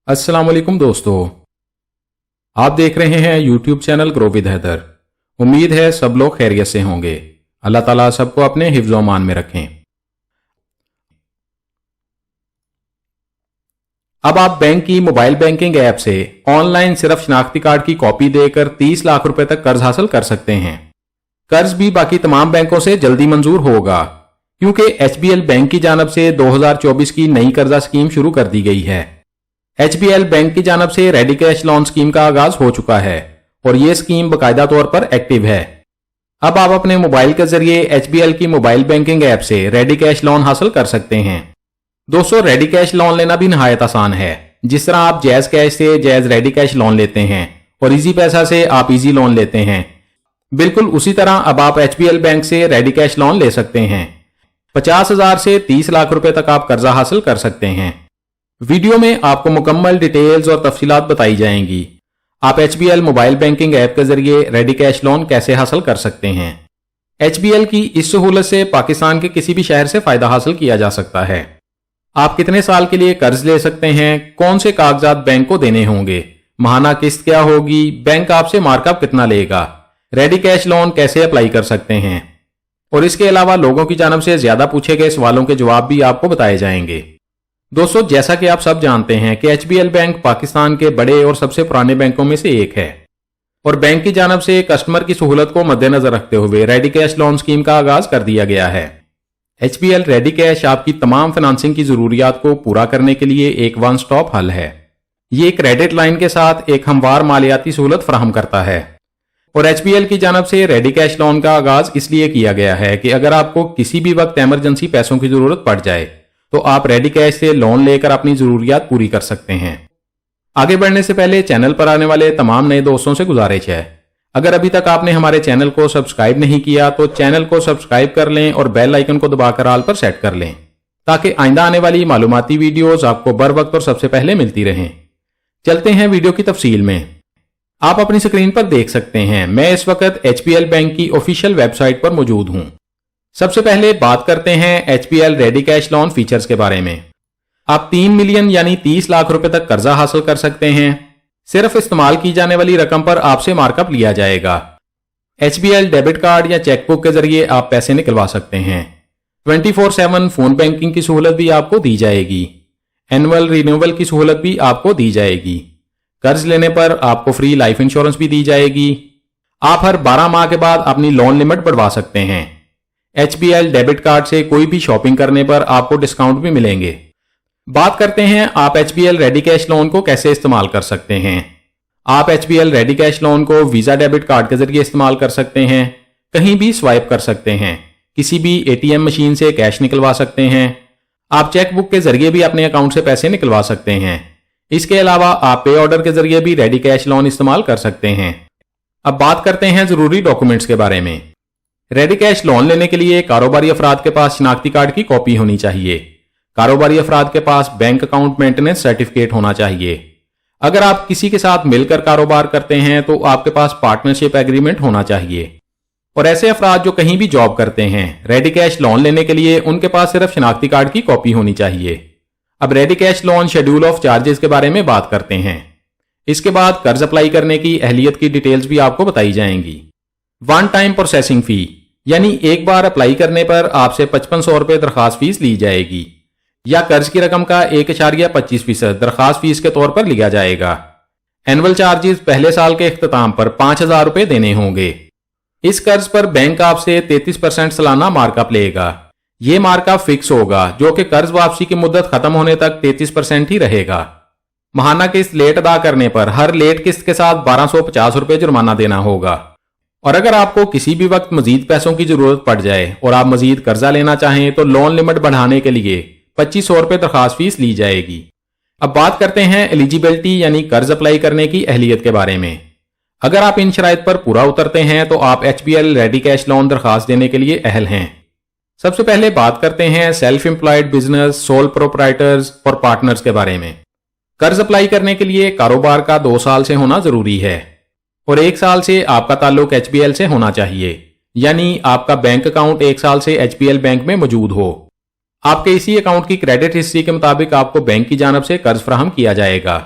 अस्सलाम वालेकुम दोस्तों, आप देख रहे हैं YouTube channel grow with Haider. उम्मीद है सब लोग खैरियत से होंगे। अल्लाह ताला सबको अपने हिफ्ज़ व अमान में रखें। अब आप बैंक की मोबाइल बैंकिंग ऐप से ऑनलाइन सिर्फ शनाख्ती कार्ड की कॉपी देकर 30 लाख रुपए तक कर्ज हासिल कर सकते हैं। कर्ज भी बाकी तमाम बैंकों से जल्दी मंजूर होगा क्योंकि एचबीएल बैंक की जानब से 2024 की नई कर्जा स्कीम शुरू कर दी गई है। एचबीएल बैंक की जानब से रेडी कैश लोन स्कीम का आगाज हो चुका है और ये स्कीम बाकायदा तौर पर एक्टिव है। अब आप अपने मोबाइल के जरिए एचबीएल की मोबाइल बैंकिंग ऐप से रेडी कैश लोन हासिल कर सकते हैं। दोस्तों, रेडी कैश लोन लेना भी निहायत आसान है। जिस तरह आप जैज कैश से जैज रेडी कैश लोन लेते हैं और इजी पैसा से आप इजी लोन लेते हैं, बिल्कुल उसी तरह अब आप एचबीएल बैंक से रेडी कैश लोन ले सकते हैं। 50,000 से 30 लाख रुपए तक आप कर्जा हासिल कर सकते हैं। वीडियो में आपको मुकम्मल डिटेल्स और तफसीलात बताई जाएंगी। आप एचबीएल मोबाइल बैंकिंग ऐप के जरिए रेडी कैश लोन कैसे हासिल कर सकते हैं। एचबीएल की इस सहूलत से पाकिस्तान के किसी भी शहर से फायदा हासिल किया जा सकता है। आप कितने साल के लिए कर्ज ले सकते हैं, कौन से कागजात बैंक को देने होंगे, माहाना किस्त क्या होगी, बैंक आपसे मार्कअप कितना लेगा, रेडी कैश लोन कैसे अप्लाई कर सकते हैं और इसके अलावा लोगों की जानब से ज्यादा पूछे गए सवालों के जवाब भी आपको बताए जाएंगे। दोस्तों, जैसा कि आप सब जानते हैं कि एचबीएल बैंक पाकिस्तान के बड़े और सबसे पुराने बैंकों में से एक है और बैंक की जानब से कस्टमर की सहूलत को मद्देनजर रखते हुए रेडी कैश लोन स्कीम का आगाज कर दिया गया है। एचबीएल रेडी कैश आपकी तमाम फाइनेंसिंग की जरूरियात को पूरा करने के लिए एक वन स्टॉप हल है। ये क्रेडिट लाइन के साथ एक हमवार मालियाती सहूलत फराहम करता है और एचबीएल की जानब से रेडी कैश लोन का आगाज इसलिए किया गया है कि अगर आपको किसी भी वक्त इमरजेंसी पैसों की जरूरत पड़ जाए तो आप रेडी कैश से लोन लेकर अपनी जरूरियात पूरी कर सकते हैं। आगे बढ़ने से पहले चैनल पर आने वाले तमाम नए दोस्तों से गुजारिश है, अगर अभी तक आपने हमारे चैनल को सब्सक्राइब नहीं किया तो चैनल को सब्सक्राइब कर लें और बेल आइकन को दबाकर ऑल पर सेट कर लें ताकि आइंदा आने वाली मालूमाती वीडियोस आपको बर वक्त और सबसे पहले मिलती रहें। चलते हैं वीडियो की तफसील में। आप अपनी स्क्रीन पर देख सकते हैं, मैं इस वक्त एचबीएल बैंक की ऑफिशियल वेबसाइट पर मौजूद हूं। सबसे पहले बात करते हैं HBL ready cash loan features के बारे में। आप 3 मिलियन यानी 30 लाख रुपए तक कर्जा हासिल कर सकते हैं। सिर्फ इस्तेमाल की जाने वाली रकम पर आपसे मार्कअप लिया जाएगा। एचबीएल डेबिट कार्ड या चेकबुक के जरिए आप पैसे निकलवा सकते हैं। 24/7 फोन बैंकिंग की सहूलत भी आपको दी जाएगी। एनुअल रिन्यूअल की सहूलत भी आपको दी जाएगी। कर्ज लेने पर आपको फ्री लाइफ इंश्योरेंस भी दी जाएगी। आप हर 12 माह के बाद अपनी लोन लिमिट बढ़वा सकते हैं। एचबीएल डेबिट कार्ड से कोई भी शॉपिंग करने पर आपको डिस्काउंट भी मिलेंगे। बात करते हैं आप एचबीएल रेडी कैश लोन को कैसे इस्तेमाल कर सकते हैं। आप एचबीएल रेडी कैश लोन को वीजा डेबिट कार्ड के जरिए इस्तेमाल कर सकते हैं, कहीं भी स्वाइप कर सकते हैं, किसी भी एटीएम मशीन से कैश निकलवा सकते हैं। आप चेकबुक के जरिए भी अपने अकाउंट से पैसे निकलवा सकते हैं। इसके अलावा आप पे ऑर्डर के जरिए भी रेडी कैश लोन इस्तेमाल कर सकते हैं। अब बात करते हैं जरूरी डॉक्यूमेंट्स के बारे में। रेडी कैश लोन लेने के लिए कारोबारी अफराद के पास शनाख्ती कार्ड की कॉपी होनी चाहिए। कारोबारी अफराद के पास बैंक अकाउंट मेंटेनेंस सर्टिफिकेट होना चाहिए। अगर आप किसी के साथ मिलकर कारोबार करते हैं तो आपके पास पार्टनरशिप एग्रीमेंट होना चाहिए। और ऐसे अफराद जो कहीं भी जॉब करते हैं, रेडी कैश लोन लेने के लिए उनके पास सिर्फ शनाख्ती कार्ड की कॉपी होनी चाहिए। अब ready cash loan schedule of charges के बारे में बात करते हैं। इसके बाद कर्ज अप्लाई करने की अहलियत की डिटेल्स भी आपको बताई जाएंगी। वन टाइम प्रोसेसिंग फी यानी एक बार अप्लाई करने पर आपसे 5500 रुपए दरखास्त फीस ली जाएगी या कर्ज की रकम का 1.25% दरखास्त फीस के तौर पर लिया जाएगा। एनुअल चार्जेस पहले साल के इख्तिताम पर 5,000 रुपए देने होंगे। इस कर्ज पर बैंक आपसे 33% सालाना मार्कअप लेगा। ये मार्कअप फिक्स होगा जो कि कर्ज वापसी की मुद्दत खत्म होने तक 33% ही रहेगा। माहाना किस्त लेट अदा करने पर हर लेट किस्त के साथ 1250 रुपए जुर्माना देना होगा। और अगर आपको किसी भी वक्त मजीद पैसों की जरूरत पड़ जाए और आप मजीद कर्जा लेना चाहें तो लोन लिमिट बढ़ाने के लिए 2500 रुपए दरखास्त फीस ली जाएगी। अब बात करते हैं एलिजिबिलिटी यानी कर्ज अप्लाई करने की अहलियत के बारे में। अगर आप इन शराइत पर पूरा उतरते हैं तो आप एचबीएल रेडी कैश लोन दरखास्त देने के लिए अहल हैं। सबसे पहले बात करते हैं self employed business, sole proprietors और पार्टनर्स के बारे में। कर्ज अप्लाई करने के लिए कारोबार का 2 साल से होना जरूरी है और 1 साल से आपका ताल्लुक एचबीएल से होना चाहिए, यानी आपका बैंक अकाउंट 1 साल से एचबीएल बैंक में मौजूद हो। आपके इसी अकाउंट की क्रेडिट हिस्ट्री के मुताबिक आपको बैंक की जानब से कर्ज फराहम किया जाएगा।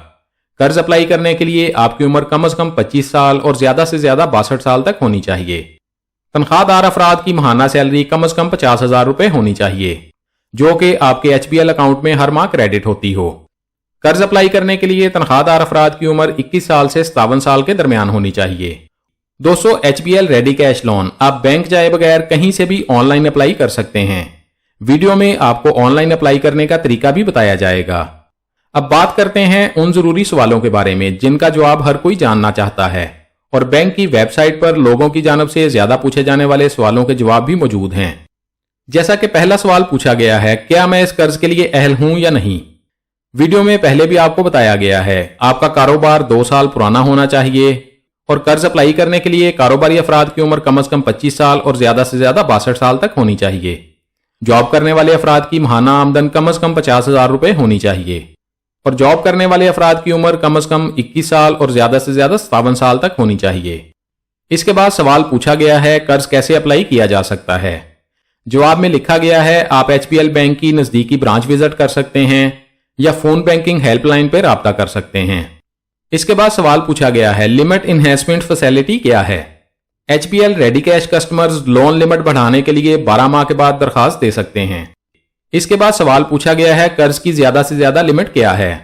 قرض اپلائی کرنے کے لیے آپ کی عمر کم از کم 25 سال اور زیادہ سے زیادہ 62 سال تک ہونی چاہیے۔ تنخواہ دار افراد کی ماہانہ سیلری کم از کم 50,000 روپے ہونی چاہیے، جو کہ آپ کے HBL اکاؤنٹ میں ہر ماہ کریڈٹ ہوتی ہو۔ قرض اپلائی کرنے کے لیے تنخواہ دار افراد کی عمر 21 سال سے 57 سال کے درمیان ہونی چاہیے۔ دوستو، HBL ریڈی کیش لون آپ بینک جائے بغیر کہیں سے بھی آن لائن اپلائی کر سکتے ہیں۔ ویڈیو میں آپ کو آن لائن اپلائی کرنے کا طریقہ بھی بتایا جائے گا۔ اب بات کرتے ہیں ان ضروری سوالوں کے بارے میں جن کا جواب ہر کوئی جاننا چاہتا ہے، اور بینک کی ویب سائٹ پر لوگوں کی جانب سے زیادہ پوچھے جانے والے سوالوں کے جواب بھی موجود ہیں۔ جیسا کہ پہلا سوال پوچھا گیا ہے، کیا میں اس قرض کے لیے اہل ہوں یا نہیں؟ ویڈیو میں پہلے بھی آپ کو بتایا گیا ہے، آپ کا کاروبار 2 سال پرانا ہونا چاہیے، اور قرض اپلائی کرنے کے لیے کاروباری افراد کی عمر کم از کم 25 سال اور زیادہ سے زیادہ 62 سال تک ہونی چاہیے۔ جاب کرنے والے افراد کی ماہانہ آمدن کم از کم 50,000 روپے ہونی چاہیے، اور جاب کرنے والے افراد کی عمر کم از کم 21 سال اور زیادہ سے زیادہ 57 سال تک ہونی چاہیے۔ اس کے بعد سوال پوچھا گیا ہے، قرض کیسے اپلائی کیا جا سکتا ہے؟ جواب میں لکھا گیا ہے، آپ HBL بینک کی نزدیکی برانچ وزٹ کر سکتے ہیں یا فون بینکنگ ہیلپ لائن پہ رابطہ کر سکتے ہیں۔ اس کے بعد سوال پوچھا گیا ہے، لمٹ انہینسمنٹ فیسلٹی کیا ہے؟ HBL ready cash customers loan limit بڑھانے کے لیے 12 ماہ کے بعد درخواست دے سکتے ہیں۔ اس کے بعد سوال پوچھا گیا ہے، قرض کی زیادہ سے زیادہ لمٹ کیا ہے؟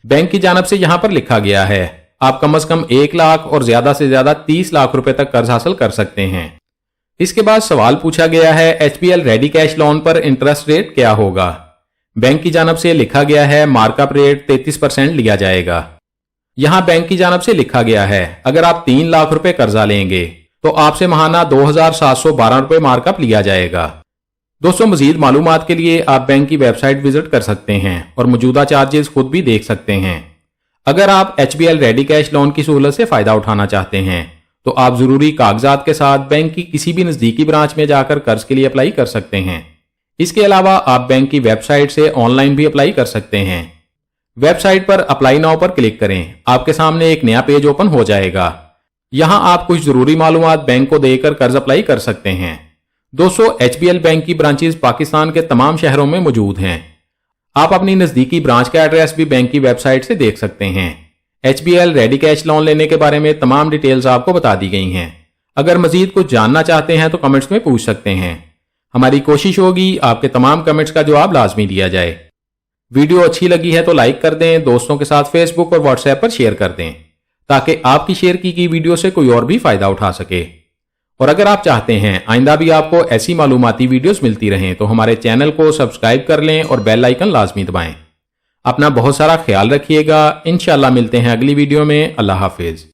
بینک کی جانب سے یہاں پر لکھا گیا ہے، آپ کم از کم 1 لاکھ اور زیادہ سے زیادہ 30 لاکھ روپے تک قرض حاصل کر سکتے ہیں۔ اس کے بعد سوال پوچھا گیا ہے، HBL ریڈی کیش لون پر انٹرسٹ ریٹ کیا ہوگا؟ بینک کی جانب سے لکھا گیا ہے، مارک اپ ریٹ 33% لیا جائے گا۔ یہاں بینک کی جانب سے لکھا گیا ہے، اگر آپ 3 لاکھ روپے قرضہ لیں گے تو آپ سے ماہانہ 2,712 روپے مارک اپ لیا جائے گا۔ دوستو، مزید معلومات کے لیے آپ بینک کی ویب سائٹ وزٹ کر سکتے ہیں اور موجودہ چارجز خود بھی دیکھ سکتے ہیں۔ اگر آپ HBL ریڈی کیش لون کی سہولت سے فائدہ اٹھانا چاہتے ہیں تو آپ ضروری کاغذات کے ساتھ بینک کی کسی بھی نزدیکی برانچ میں جا کر قرض کے لیے اپلائی کر سکتے ہیں۔ اس کے علاوہ آپ بینک کی ویب سائٹ سے آن لائن بھی اپلائی کر سکتے ہیں۔ ویب سائٹ پر اپلائی ناؤ پر کلک کریں، آپ کے سامنے ایک نیا پیج اوپن ہو جائے گا۔ یہاں آپ کچھ ضروری معلومات بینک کو دے کر قرض اپلائی کر سکتے ہیں۔ دوستو، HBL بینک کی برانچز پاکستان کے تمام شہروں میں موجود ہیں۔ آپ اپنی نزدیکی برانچ کا ایڈریس بھی بینک کی ویب سائٹ سے دیکھ سکتے ہیں۔ HBL ریڈی کیش لون لینے کے بارے میں تمام ڈیٹیلز آپ کو بتا دی گئی ہیں۔ اگر مزید کچھ جاننا چاہتے ہیں تو کمنٹس میں پوچھ سکتے ہیں۔ ہماری کوشش ہوگی آپ کے تمام کمنٹس کا جواب لازمی دیا جائے۔ ویڈیو اچھی لگی ہے تو لائک کر دیں، دوستوں کے ساتھ فیس بک اور واٹس ایپ پر شیئر کر دیں تاکہ آپ کی شیئر کی گئی ویڈیو سے کوئی اور بھی فائدہ اٹھا سکے۔ اور اگر آپ چاہتے ہیں آئندہ بھی آپ کو ایسی معلوماتی ویڈیوز ملتی رہیں تو ہمارے چینل کو سبسکرائب کر لیں اور بیل آئیکن لازمی دبائیں۔ اپنا بہت سارا خیال رکھیے گا، انشاءاللہ ملتے ہیں اگلی ویڈیو میں۔ اللہ حافظ۔